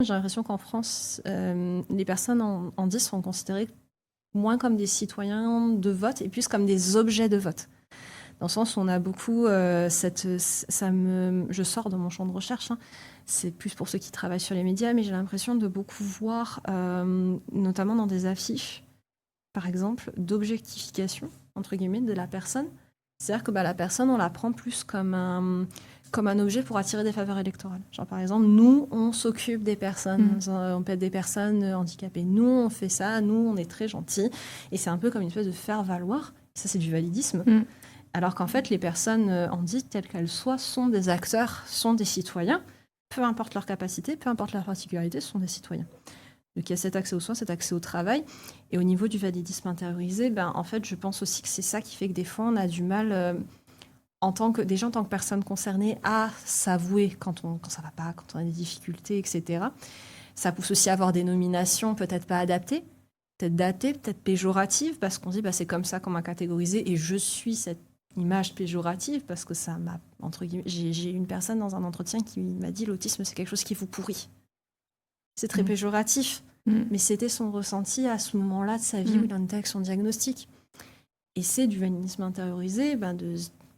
J'ai l'impression qu'en France, les personnes en 10 sont considérées moins comme des citoyens de vote et plus comme des objets de vote. Dans le sens où on a beaucoup je sors de mon champ de recherche, hein. C'est plus pour ceux qui travaillent sur les médias, mais j'ai l'impression de beaucoup voir, notamment dans des affiches, par exemple, d'objectification, entre guillemets, de la personne. C'est-à-dire que la personne, on la prend plus comme un objet pour attirer des faveurs électorales. Genre, par exemple, nous, on s'occupe des personnes, on peut être des personnes handicapées. Nous, on fait ça, nous, on est très gentils. Et c'est un peu comme une espèce de faire-valoir. Ça, c'est du validisme. Alors qu'en fait, les personnes handiques, telles qu'elles soient, sont des acteurs, sont des citoyens. Peu importe leur capacité, peu importe leur particularité, ce sont des citoyens. Donc il y a cet accès aux soins, cet accès au travail. Et au niveau du validisme intériorisé, en fait, je pense aussi que c'est ça qui fait que des fois, on a du mal, en tant que personne concernée, à s'avouer quand ça va pas, quand on a des difficultés, etc. Ça pousse aussi à avoir des nominations peut-être pas adaptées, peut-être datées, peut-être péjoratives, parce qu'on dit c'est comme ça qu'on m'a catégorisé et je suis cette image péjorative parce que ça m'a, entre guillemets, j'ai une personne dans un entretien qui m'a dit l'autisme c'est quelque chose qui vous pourrit. C'est très péjoratif, mais c'était son ressenti à ce moment-là de sa vie où il en était avec son diagnostic. Et c'est du validisme intériorisé,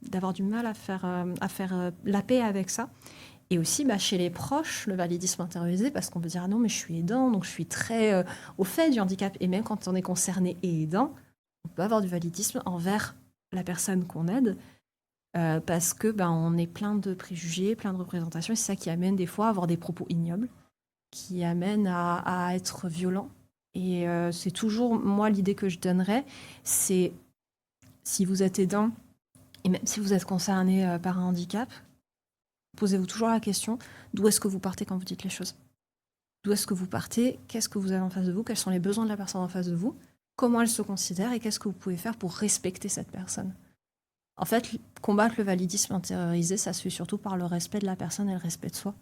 d'avoir du mal à faire la paix avec ça. Et aussi chez les proches, le validisme intériorisé, parce qu'on peut dire ah non mais je suis aidant, donc je suis très au fait du handicap. Et même quand on est concerné et aidant, on peut avoir du validisme envers la personne qu'on aide. Parce que on est plein de préjugés, plein de représentations, et c'est ça qui amène des fois à avoir des propos ignobles, qui amène à être violent. Et c'est toujours, moi, l'idée que je donnerais, c'est si vous êtes aidant, et même si vous êtes concerné par un handicap, posez-vous toujours la question, d'où est-ce que vous partez quand vous dites les choses? D'où est-ce que vous partez? Qu'est-ce que vous avez en face de vous? Quels sont les besoins de la personne en face de vous? Comment elle se considère? Et qu'est-ce que vous pouvez faire pour respecter cette personne? En fait, combattre le validisme intériorisé, ça se fait surtout par le respect de la personne et le respect de soi.